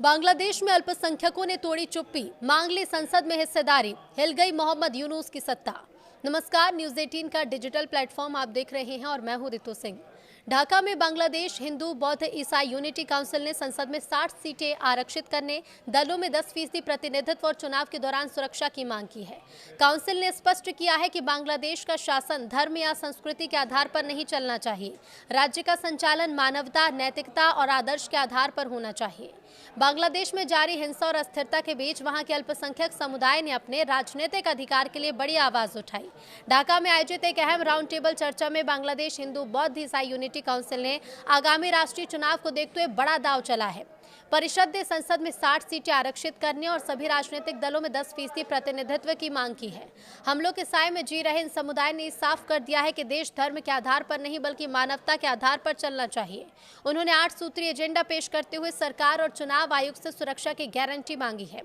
बांग्लादेश में अल्पसंख्यकों ने तोड़ी चुप्पी, मांग ली संसद में हिस्सेदारी, हिल गई मोहम्मद यूनुस की सत्ता। नमस्कार, न्यूज 18 का डिजिटल प्लेटफॉर्म आप देख रहे हैं और मैं हूं रितु सिंह। ढाका में बांग्लादेश हिंदू बौद्ध ईसाई यूनिटी काउंसिल ने संसद में 60 सीटें आरक्षित करने, दलों में 10% प्रतिनिधित्व और चुनाव के दौरान सुरक्षा की मांग की है। काउंसिल ने स्पष्ट किया है कि बांग्लादेश का शासन धर्म या संस्कृति के आधार पर नहीं चलना चाहिए। राज्य का संचालन मानवता, नैतिकता और आदर्श के आधार पर होना चाहिए। बांग्लादेश में जारी हिंसा और अस्थिरता के बीच वहां के अल्पसंख्यक समुदाय ने अपने राजनीतिक अधिकार के लिए बड़ी आवाज उठाई। ढाका में आयोजित एक अहम राउंड टेबल चर्चा में बांग्लादेश हिंदू बौद्ध ईसाई यूनिटी काउंसिल ने आगामी राष्ट्रीय चुनाव को देखते हुए बड़ा दांव चला है। परिषद ने संसद में 60 सीटें आरक्षित करने और सभी राजनीतिक दलों में 10% प्रतिनिधित्व की मांग की है। हमलों के साए में जी रहे इन समुदाय ने साफ कर दिया है कि देश धर्म के आधार पर नहीं बल्कि मानवता के आधार पर चलना चाहिए। उन्होंने 8 सूत्रीय एजेंडा पेश करते हुए सरकार और चुनाव आयोग से सुरक्षा की गारंटी मांगी है।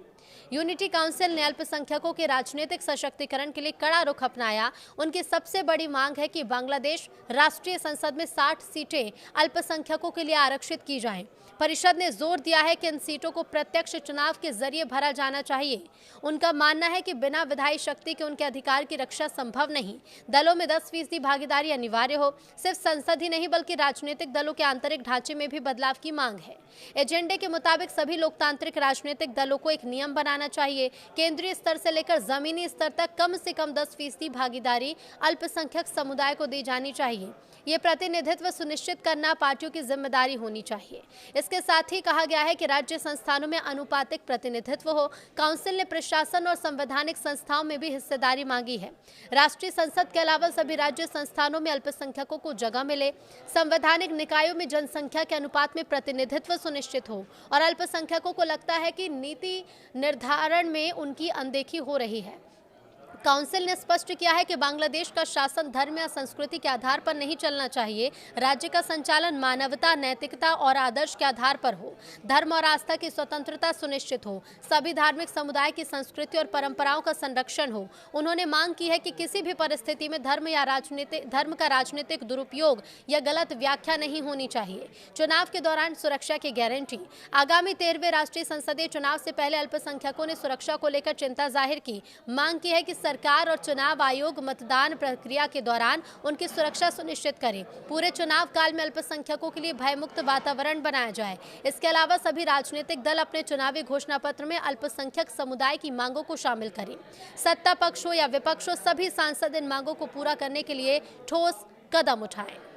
यूनिटी काउंसिल ने अल्पसंख्यकों के राजनीतिक सशक्तिकरण के लिए कड़ा रुख अपनाया। उनकी सबसे बड़ी मांग है कि बांग्लादेश राष्ट्रीय संसद में 60 सीटें अल्पसंख्यकों के लिए आरक्षित की जाएं। परिषद ने जोर दिया है कि इन सीटों को प्रत्यक्ष चुनाव के जरिए भरा जाना चाहिए। उनका मानना है कि बिना विधायी शक्ति के उनके अधिकार की रक्षा संभव नहीं। दलों में 10% भागीदारी अनिवार्य हो। सिर्फ संसद ही नहीं बल्कि राजनीतिक दलों के आंतरिक ढांचे में भी बदलाव की मांग है। एजेंडे के मुताबिक सभी लोकतांत्रिक राजनीतिक दलों को एक नियम बनाना चाहिए। केंद्रीय स्तर से लेकर जमीनी स्तर तक कम से कम 10% भागीदारी अल्पसंख्यक समुदाय को दी जानी चाहिए। ये प्रतिनिधित्व सुनिश्चित करना पार्टियों की जिम्मेदारी होनी चाहिए। इसके साथ ही कहा गया है कि राज्य संस्थानों में अनुपातिक प्रतिनिधित्व हो। काउंसिल ने प्रशासन और संवैधानिक संस्थाओं में भी हिस्सेदारी मांगी है। राष्ट्रीय संसद के अलावा सभी राज्य संस्थानों में अल्पसंख्यकों को जगह मिले। संवैधानिक निकायों में जनसंख्या के अनुपात में प्रतिनिधित्व सुनिश्चित हो और अल्पसंख्यकों को लगता है कि नीति निर्धारण में उनकी अनदेखी हो रही है। काउंसिल ने स्पष्ट किया है कि बांग्लादेश का शासन धर्म या संस्कृति के आधार पर नहीं चलना चाहिए। राज्य का संचालन मानवता, नैतिकता और आदर्श के आधार पर हो। धर्म और आस्था की स्वतंत्रता सुनिश्चित हो। सभी धार्मिक समुदाय की संस्कृति और परंपराओं का संरक्षण हो। उन्होंने मांग की है कि किसी भी परिस्थिति में धर्म का राजनीतिक दुरुपयोग या गलत व्याख्या नहीं होनी चाहिए। चुनाव के दौरान सुरक्षा की गारंटी। आगामी 13वें राष्ट्रीय संसदीय चुनाव से पहले अल्पसंख्यकों ने सुरक्षा को लेकर चिंता जाहिर की। मांग की है कि सरकार और चुनाव आयोग मतदान प्रक्रिया के दौरान उनकी सुरक्षा सुनिश्चित करें। पूरे चुनाव काल में अल्पसंख्यकों के लिए भयमुक्त वातावरण बनाया जाए। इसके अलावा सभी राजनीतिक दल अपने चुनावी घोषणा पत्र में अल्पसंख्यक समुदाय की मांगों को शामिल करें। सत्ता पक्ष हो या विपक्ष हो, सभी सांसद इन मांगों को पूरा करने के लिए ठोस कदम उठाएं।